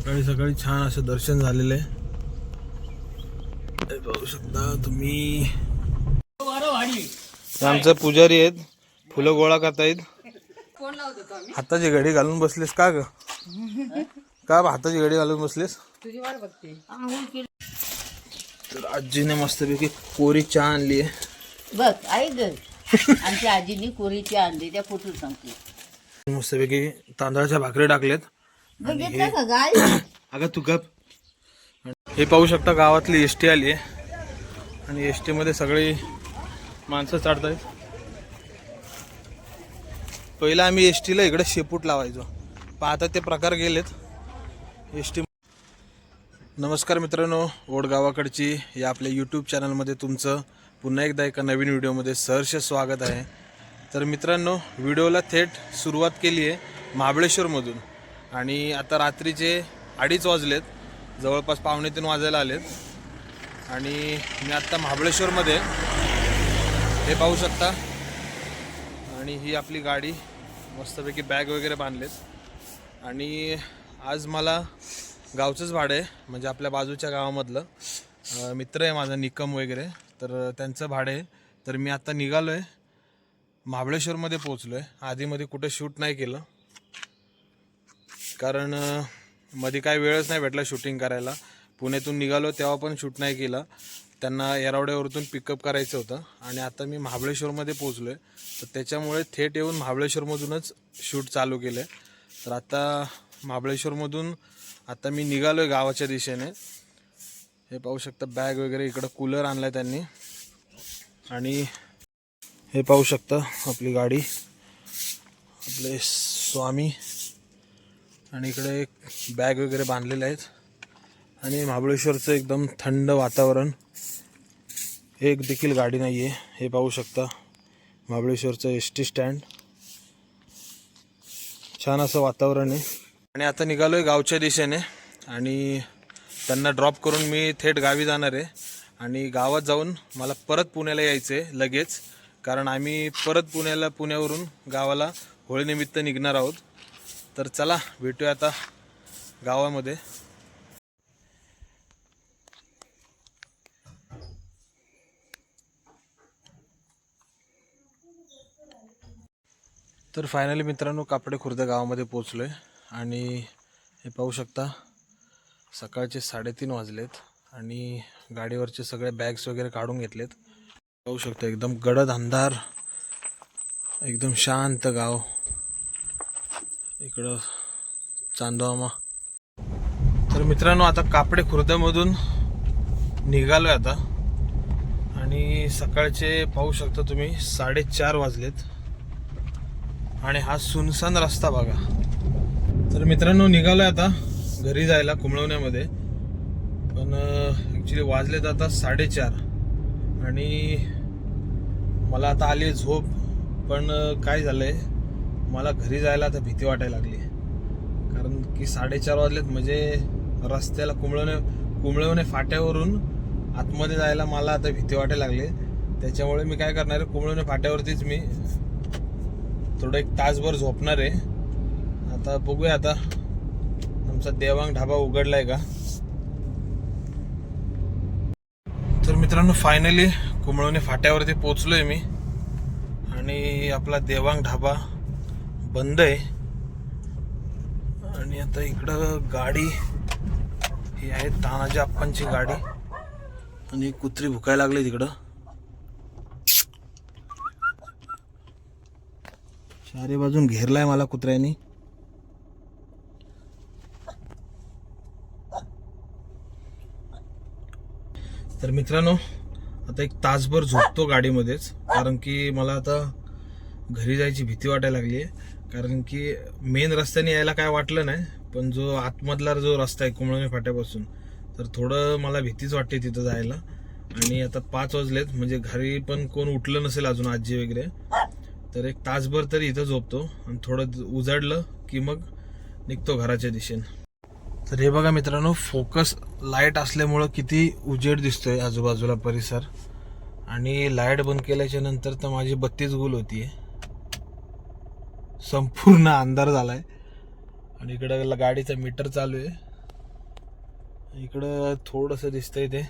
सकाळी सकाळी छान असं दर्शन झालेलं आहे. बघू शकता तुम्ही. आमचे पुजारी आहेत, फुलं गोळा करतायत. हाताची घडी घालून बसलीस का ग? का हाताची घडी घालून बसलीस? तर आजीने मस्तपैकी कोरी चहा आणली आहे. बघ आई ग, आमच्या आजीनी कोरी चहा आणली, त्या फोटो सांगते. मस्तपैकी तांदळाच्या भाकरी टाकलेत. बघितलं का गाय? अगं तू गप. हे पाहू शकता गावातली एसटी आली आहे आणि एसटी मध्ये सगळी माणसं चढत आहेत. पहिला आम्ही एसटीला इकडे शेपूट लावायचो, पण आता ते प्रकार गेलेत एसटी. नमस्कार मित्रांनो, ओढ गावाकडची या आपल्या यूट्यूब चॅनलमध्ये तुमचं पुन्हा एकदा एका नवीन व्हिडिओमध्ये सहर्ष स्वागत आहे. तर मित्रांनो, व्हिडिओला थेट सुरुवात केली आहे महाबळेश्वरमधून आणि आता रात्रीचे 2:30 वाजलेत, जवळपास 2:45 वाजायला आलेत. आणि मी आत्ता महाबळेश्वरमध्ये हे पाहू शकता. आणि ही आपली गाडी, मस्तपैकी बॅग वगैरे बांधलेत. आणि आज मला गावचंच भाडं आहे, म्हणजे आपल्या बाजूच्या गावामधलं मित्र आहे माझा निकम वगैरे, तर त्यांचं भाडं आहे. तर मी आत्ता निघालो आहे, महाबळेश्वरमध्ये पोचलो आहे. आधीमध्ये कुठं शूट नाही केलं, कारण मध्ये काय वेळच नाही भेटला शूटिंग करायला. पुण्यातून निघालो तेव्हा पण शूट नाही केला, त्यांना येरवड्यावरतून पिकअप करायचं होतं. आणि आता मी महाबळेश्वरमध्ये पोचलो आहे, तर त्याच्यामुळे थेट येऊन महाबळेश्वरमधूनच शूट चालू केलं आहे. तर आता महाबळेश्वरमधून आता मी निघालो आहे गावाच्या दिशेने. हे पाहू शकता बॅग वगैरे, इकडं कूलर आणला आहे त्यांनी. आणि हे पाहू शकता आपली गाडी, आपले स्वामी. आणि इकडे एक बॅग वगैरे बांधलेले आहेत. आणि महाबळेश्वरचं एकदम थंड वातावरण, एक देखील गाडी नाही आहे. हे पाहू शकता महाबळेश्वरचं एसटी स्टँड, छान असं वातावरण आहे. आणि आता निघालो आहे गावच्या दिशेने आणि त्यांना ड्रॉप करून मी थेट गावी जाणार आहे. आणि गावात जाऊन मला परत पुण्याला यायचं आहे लगेच, कारण आम्ही परत पुण्यावरून गावाला होळीनिमित्त निघणार आहोत. तर चला भेटूया आता गावामध्ये. तर फायनली मित्रांनो, कापडे खुर्द गावामध्ये पोचलो आहे. आणि हे पाहू शकता सकाळचे 3:30 वाजलेत आणि गाडीवरचे सगळे बॅग्स वगैरे काढून घेतलेत. पाहू शकता एकदम गडद अंधार, एकदम शांत गाव. इकडं चांदोआमा. तर मित्रांनो, आता कापडे खुर्दमधून निघालो आहे आता. आणि सकाळचे पाहू शकता तुम्ही 4:30 वाजलेत आणि हा सुनसान रस्ता बघा. तर मित्रांनो, निघालो आहे आता घरी जायला कुंभळवण्यामध्ये, पण ॲक्च्युली वाजलेत आता 4:30 आणि मला आता आली झोप. पण काय झालं आहे, मला घरी जायला आता भीती वाटायला लागली, कारण की 4:30 वाजलेत म्हणजे रस्त्याला कुंभळवणे फाट्यावरून आतमध्ये जायला मला आता भीती वाटायला लागली. त्याच्यामुळे मी काय करणार आहे, कुंभळवणे फाट्यावरतीच मी थोडं 1 तासभर झोपणार आहे. आता बघूया आता आमचा देवांग ढाबा उघडलाय का. तर मित्रांनो, फायनली कुंभळवणे फाट्यावरती पोचलोय मी आणि आपला देवांग ढाबा बंद आहे. आणि आता इकडं गाडी ही आहे तानाजी आप्पांची गाडी आणि कुत्री भुकायला लागली तिकडं. चारी बाजून घेरलाय मला कुत्र्यानी. तर मित्रांनो, आता 1 तासभर झोपतो गाडीमध्येच, कारण की मला आता घरी जायची भीती वाटायला लागली आहे. कारण की मेन रस्त्याने यायला काय वाटलं नाही, पण जो आतमधला जो रस्ता आहे कुंभळवणे फाट्यापासून, तर थोडं मला भीतीच वाटते तिथं जायला. आणि आता 5 वाजलेत म्हणजे घरी पण कोण उठलं नसेल अजून, आजी वगैरे. तर 1 तासभर तरी इथं झोपतो आणि थोडं उजाडलं की मग निघतो घराच्या दिशेने. तर हे बघा मित्रांनो, फोकस लाईट असल्यामुळं किती उजेड दिसतोय आजूबाजूला परिसर. आणि लाईट बंद केल्याच्या नंतर तर माझी बत्तीच गुल होतीये, संपूर्ण अंधार झालाय. आणि इकडे गाडीचा मीटर चालू आहे. इकडं थोडंसं दिसतंय ते,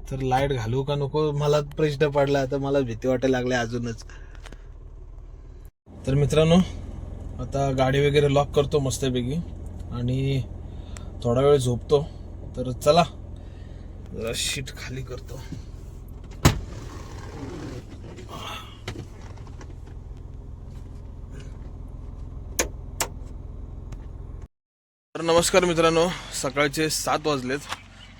तर लाईट घालू का नको मला प्रश्न पडला. आता मला भीती वाटायला लागली अजूनच. तर मित्रांनो, आता गाडी वगैरे लॉक करतो मस्तपैकी आणि थोडा वेळ झोपतो. तर चला जरा शीट खाली करतो. तर नमस्कार मित्रांनो, सकाळचे 7 वाजलेत.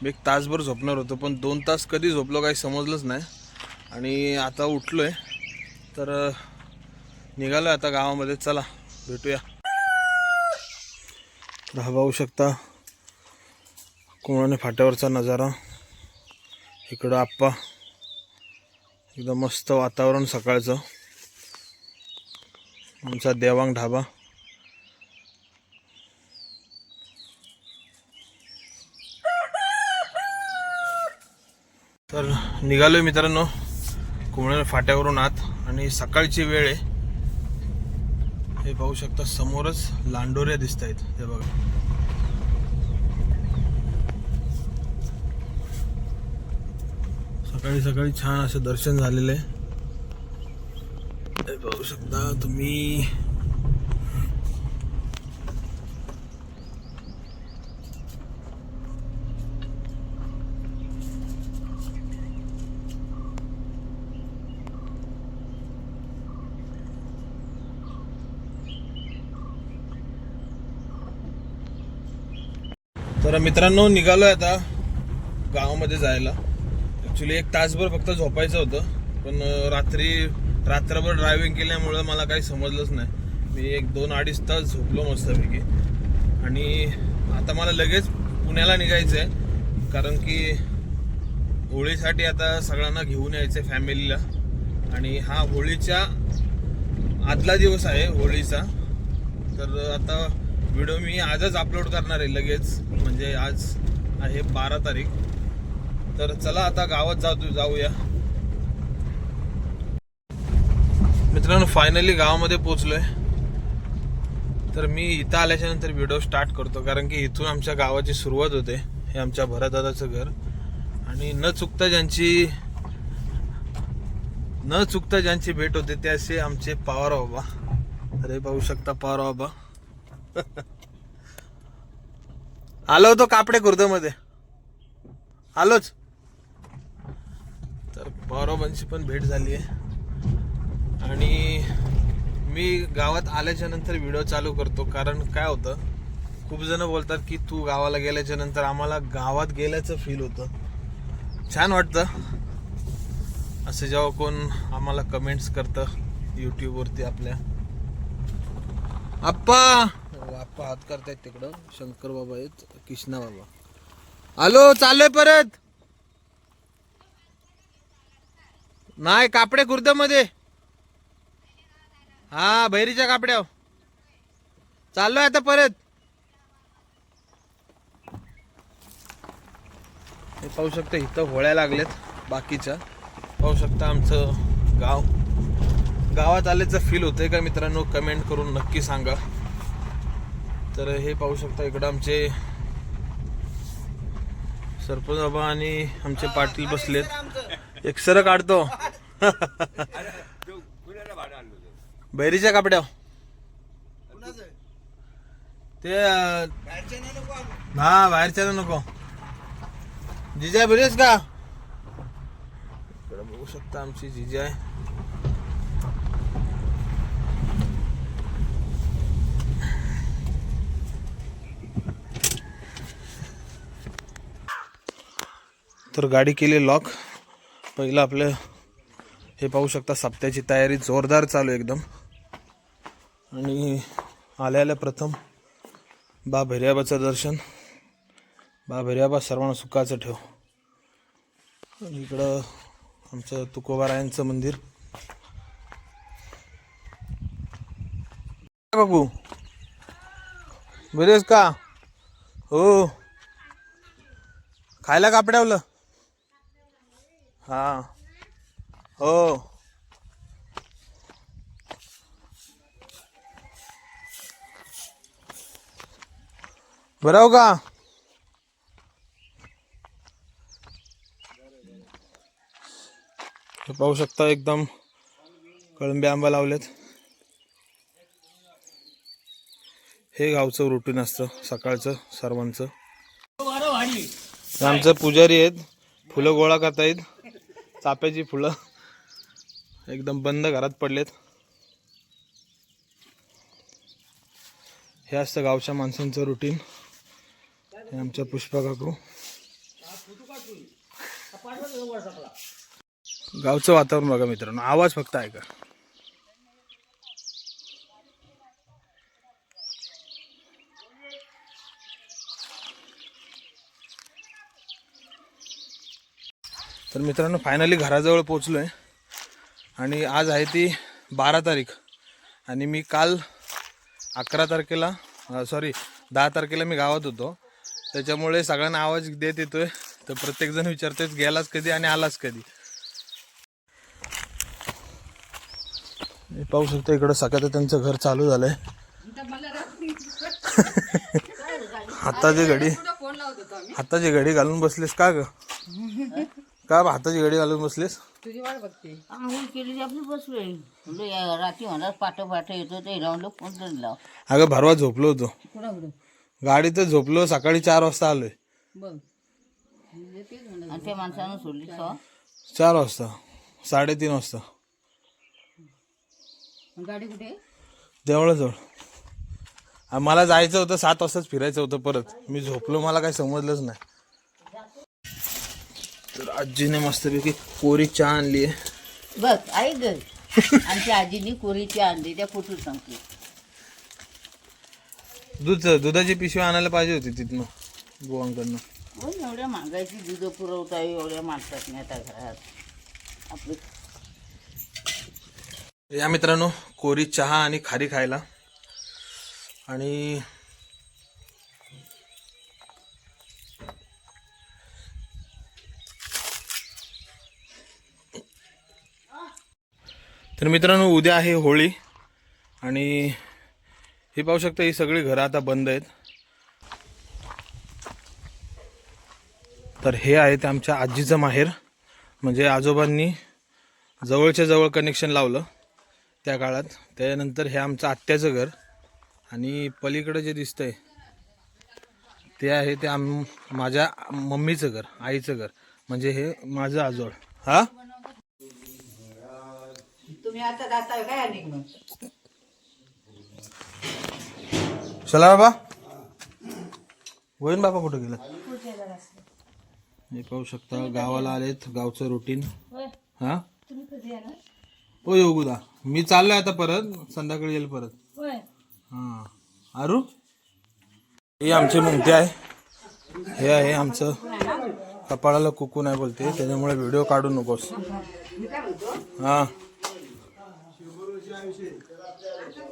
मी एक तासभर झोपणार होतो, पण 2 तास कधी झोपलो काही समजलंच नाही. आणि आता उठलोय, तर निघालोय आता गावामध्ये. चला भेटूया. हा पाहू शकता कोणाने फाट्यावरचा नजारा. इकडं आप्पा, एकदम मस्त वातावरण सकाळचं. आमचा देवांग ढाबा. तर निघालोय मित्रांनो कुमळे फाट्यावरून आत, आणि सकाळची वेळ आहे. हे पाहू शकता समोरच लांडोऱ्या दिसत आहेत, हे बघा. सकाळी सकाळी छान असं दर्शन झालेलं आहे, हे पाहू शकता तुम्ही. तर मित्रांनो निघालोय आता गावामध्ये जायला. ॲक्च्युली 1 तासभर फक्त झोपायचं होतं, पण रात्रभर ड्रायव्हिंग केल्यामुळं मला काही समजलंच नाही. मी 1-2-2.5 तास झोपलो मस्तपैकी. आणि आता मला लगेच पुण्याला निघायचं आहे, कारण की होळीसाठी आता सगळ्यांना घेऊन यायचं आहे फॅमिलीला. आणि हा होळीच्या आदला दिवस आहे होळीचा. तर आता व्हिडिओ मी आजच अपलोड करणार आहे लगेच, म्हणजे आज आहे 12 तारीख. तर चला आता गावात जाऊया. मित्रांनो फायनली गावामध्ये पोहोचलोय. तर मी इथं आल्याच्या नंतर व्हिडिओ स्टार्ट करतो, कारण की इथून आमच्या गावाची सुरुवात होते. हे आमच्या भरतदादाचं घर. आणि न चुकता ज्यांची भेट होते ते असे आमचे पवार बाबा. तर हे पाहू शकता पवार बाबा. आलो होतो कापडे खुर्दमध्ये, आलोच. तर पवारबाबांची पण भेट झाली आहे. आणि मी गावात आल्याच्या नंतर व्हिडिओ चालू करतो, कारण काय होतं, खूप जण बोलतात की तू गावाला गेल्याच्या नंतर आम्हाला गावात गेल्याचं फील होतं, छान वाटतं असं जेव्हा कोण आम्हाला कमेंट्स करतं यूट्यूबवरती आपल्या. आप्पा हात करतायत तिकडं. शंकर बाबा आहेत, कृष्णा बाबा. आलो, चाललोय परत. नाही, कापडे खुर्दमध्ये. हा, बहिरीच्या कापड्यावर चाललोय आता परत. हे पाहू शकता इथं होळ्या लागल्यात बाकीच्या. पाहू शकता आमचं गावात आल्याचं फील होतंय का मित्रांनो, कमेंट करून नक्की सांगा. तर हे पाहू शकता इकडं आमचे सरपंच बाबा आणि आमचे पाटील बसलेत. एक सर काढतो बहिरीच्या कापड्या. ते हा बाहेरच्या नको. जिजा बरेच का इकडं बघू शकता आमची जिजा आहे. तर गाडी केली लॉक. पहिलं आपलं हे पाहू शकता सप्त्याची तयारी जोरदार चालू एकदम. आणि आल्याला प्रथम बा भैर्याबाचं दर्शन. बा भैर्याबा सर्वांना सुखाचं ठेव. आणि इकडं आमचं तुकोबारायांचं मंदिर. काकू बरेच का हो, खायला कापड्यावलं. हा हो, बरं का. पाहू शकता एकदम कळंबी आंबा लावलेत. हे गावचं रुटीन असतं सकाळचं सर्वांचं. आमचं पुजारी आहेत, फुलं गोळा करतायत, चाफ्याची फुलं एकदम बंद घरात पडलेत. हे असतं गावच्या माणसांचं रुटीन. हे आमच्या पुष्पा काकू. गावचं वातावरण बघा मित्रांनो, आवाज फक्त ऐका. तर मित्रांनो फायनली घराजवळ पोचलोय आणि आज आहे ती 12 तारीख आणि मी काल 10 तारखेला मी गावात होतो. त्याच्यामुळे सगळ्यांना आवाज देत येतोय. तर प्रत्येकजण विचारतोय गेलास कधी आणि आलास कधी. पाहू शकतो इकडं सकाळचं त्यांचं घर चालू झालंय. हाताची घडी घालून बसलीस का ग? का हाताची घडी घालून बसलीस? तुझी वाट बघते. आंघोळ केली आपली बसलोय. रात्री होणार पाठ येतो ते राऊंड फोन लाव. अगं भरवा झोपलो होतो कुठं गाडीतच झोपलो. सकाळी 4 वाजता आलोय. बघ आणि त्या माणसानं सोडली 4 वाजता 3:30 वाजता. गाडी कुठे? देवळाजवळ. मला जायचं होतं 7 वाजताच फिरायचं होतं परत. मी झोपलो, मला काही समजलंच नाही. तर आजीने मस्तपैकी कोरी चहा आणली आहे. बघ आई ग आमच्या आजीनी कोरीची आणली त्या कुठून सांगते. दुधाची पिशवी आणायला पाहिजे होती तिथनं गोवांकडनं. एवढ्या महागायची दूध पुरवता एवढ्या माणसात नाही आता घरात आपली. या मित्रांनो कोरी चहा आणि खारी खायला. आणि तर मित्रांनो उद्या आहे होळी आणि हे पाहू शकता ही सगळी घरं आता बंद आहेत. तर हे आहे ते आमच्या आजीचं माहेर. म्हणजे आजोबांनी जवळच्या जवळ कनेक्शन लावलं त्या काळात. त्यानंतर हे आमचं आत्याचं घर आणि पलीकडे जे दिसतंय ते आहे ते माझ्या मम्मीचं घर, आईचं घर. म्हणजे हे माझं आजोळ. हा तुम्ही आता जाताय काय निघून? चला बाबा. वहीन बाबा कुठे गेला? हे पाहू शकता गावाला आलेत. गावचं रुटीन. हा हो येऊ गुदा. मी चाललोय आता परत संध्याकाळी येईल परत. हा आरू हे आमचे मुंगटे आहे. हे आहे आमचं कपाळाला कुकू नाही बोलते त्याच्यामुळे व्हिडिओ काढू नकोस. हा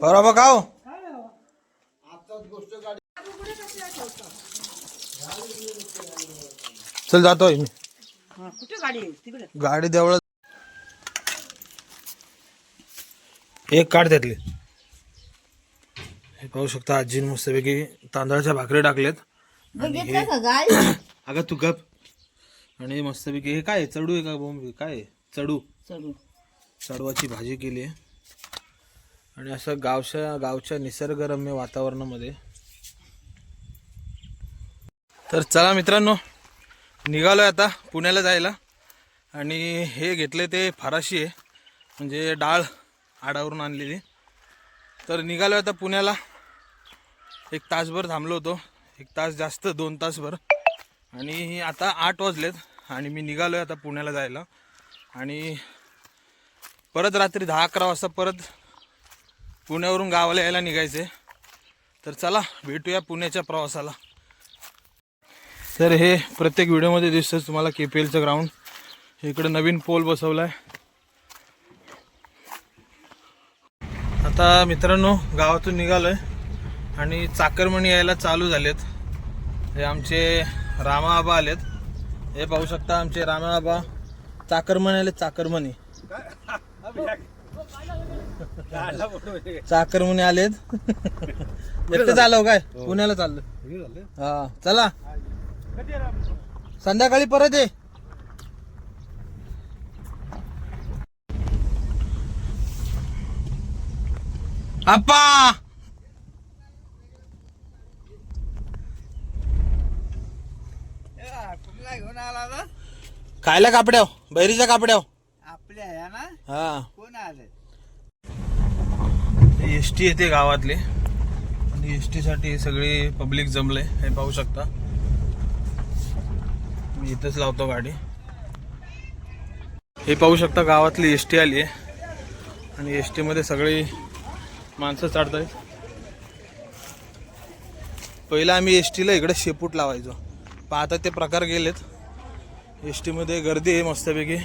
बरोबर का हो? चल जातोय मी. गाडी देवळ एक काढ त्यातले. हे पाहू शकता आजीने मस्तपैकी तांदळाच्या भाकरी टाकलेत. अगं तू गप. आणि मस्तपैकी हे काय चडू आहे का बोंब? काय चडवाची भाजी केली आहे. आणि असं गावच्या निसर्गरम्य वातावरणामध्ये. तर चला मित्रांनो निघालोय आता पुण्याला जायला. आणि हे घेतले ते फराशी आहे म्हणजे डाळ आडावरून आणलेली. तर निघालोय आता पुण्याला. 1 तासभर थांबलो होतो. 1 तास जास्त 2 तासभर. आणि आता 8 वाजलेत आणि मी निघालोय आता पुण्याला जायला. आणि परत रात्री 10-11 वाजता परत पुण्यावरून गावाला यायला निघायचे. तर चला भेटूया पुण्याच्या प्रवासाला. तर हे प्रत्येक व्हिडिओमध्ये दिसतं तुम्हाला KPLचं ग्राउंड. इकडे नवीन पोल बसवलाय. आता मित्रांनो गावातून निघालोय आणि चाकरमणी यायला चालू झालेत. हे आमचे रामाबाबा आलेत. हे पाहू शकता आमचे रामाबाबा चाकरमणी आले. चाकरमणी आलेत. एकटं चालव काय पुण्याला चाललं. हा चला संध्याकाळी परत ये. आप्पा कुठला घेऊन आला ना खायला कापड्याव बैरीच्या कापड्याव आपल्या या ना हा कोण आले एस टी येते गावातले आणि एस टी साठी सगळी पब्लिक जमले हे पाहू शकता. मी इथंच लावतो गाडी. हे पाहू शकता गावातली एस टी आली आहे आणि एस टी मध्ये सगळी माणसं चढत आहेत. पहिला आम्ही एस टीला इकडे शेपूट लावायचो, पण आता ते प्रकार गेलेत. एस टी मध्ये गर्दी आहे मस्तपैकी.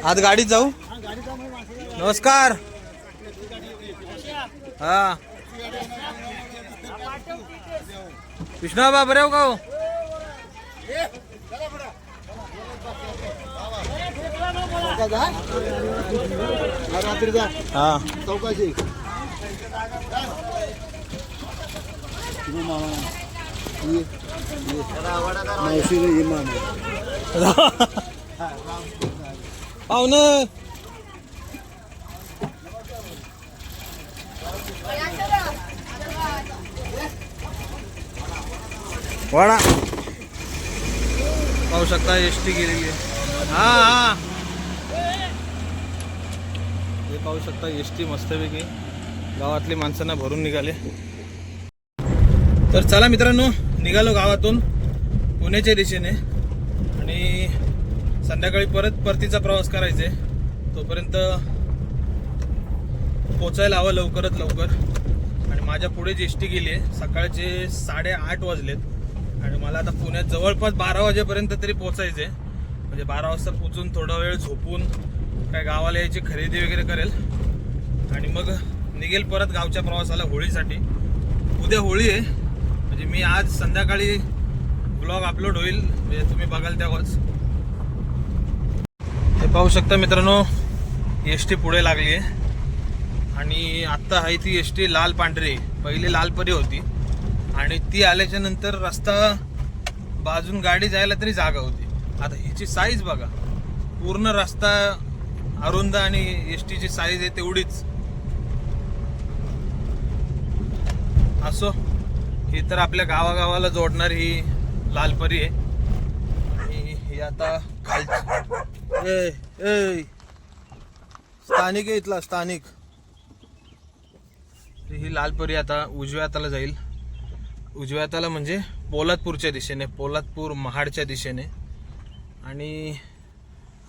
आज गाडीत जाऊ. नमस्कार. हा कृष्णा बाबा बरे हो का हो? हा चौकाशी पाहुणे वाडा पाहू शकता एस टी गेलेली आहे. हा हा हे पाहू शकता एस टी मस्तपैकी गावातली माणसांना भरून निघाले. तर चला मित्रांनो, निघालो गावातून पुण्याच्या दिशेने आणि संध्याकाळी परतीचा प्रवास करायचा आहे. तोपर्यंत पोचायला हवं लवकरात लवकर. आणि माझ्या पुढे जी एस टी गेली आहे. सकाळचे 8:30 वाजलेत आणि मला आता पुण्यात जवळपास 12 वाजेपर्यंत तरी पोचायचं आहे. म्हणजे 12 वाजता पोचून थोडा वेळ झोपून काय गावाला यायची खरेदी वगैरे करेल आणि मग निघेल परत गावच्या प्रवासाला होळीसाठी. उद्या होळी आहे, म्हणजे मी आज संध्याकाळी ब्लॉग अपलोड होईल, म्हणजे तुम्ही बघाल तेव्हाच. हे पाहू शकता मित्रांनो, एस टी पुढे लागली आहे आणि आत्ता आहे ती एस टी लाल पांढरी. पहिली लालपरी होती आणि ती आल्याच्या नंतर रस्ता बाजून गाडी जायला तरी जागा होती. आता हिची साईज बघा, पूर्ण रस्ता अरुंद आणि एस टीची साईज आहे तेवढीच. असो, ही तर आपल्या गावागावाला जोडणारी ही लालपरी आहे. आणि ही आता खालची स्थानिक आहे, इथला स्थानिक. ही लालपरी आता उजव्या हाताला जाईल. उजव्या हाताला म्हणजे पोलादपूरच्या दिशेने, पोलादपूर महाडच्या दिशेने. आणि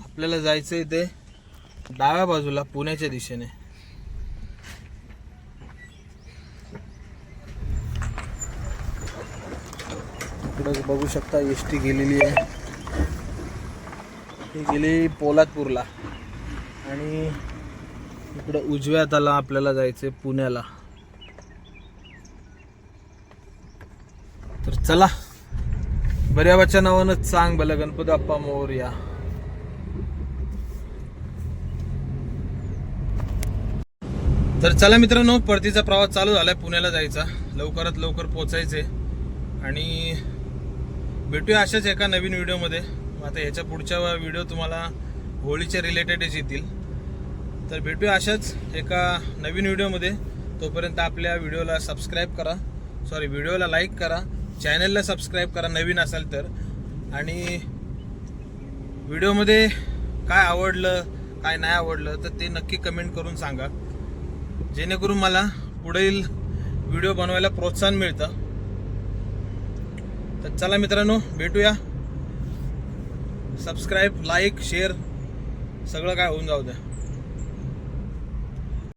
आपल्याला जायचं इथे डाव्या बाजूला पुण्याच्या दिशेने. इकडं बघू शकता एस टी गेलेली आहे. ती गेली पोलादपूरला आणि इकडं उजव्या हाताला आपल्याला जायचंय पुण्याला. तर चला, बऱ्याबाच्या नावानं सांग भलं गणपती बाप्पा मोरया. तर चला मित्रांनो, परतीचा प्रवास चालू झालाय पुण्याला जायचा. लवकरात लवकर पोचायचे आणि भेटूया अशाच एका नवीन व्हिडिओमध्ये. आता ह्याच्या पुढच्या व्हिडिओ तुम्हाला होळीच्या रिलेटेडच येतील. तर भेटूया अशाच एका नवीन व्हिडिओमध्ये. तोपर्यंत आपल्या व्हिडिओला सबस्क्राईब करा, व्हिडिओला लाईक करा, चॅनलला सबस्क्राईब करा नवीन असाल तर. आणि व्हिडिओमध्ये काय आवडलं काय नाही आवडलं तर ते नक्की कमेंट करून सांगा, जेणेकरून मला पुढील व्हिडिओ बनवायला प्रोत्साहन मिळतं. तर चला मित्रांनो, भेटूया. सबस्क्राईब, लाईक, शेअर सगळं काय होऊन जाऊ द्या.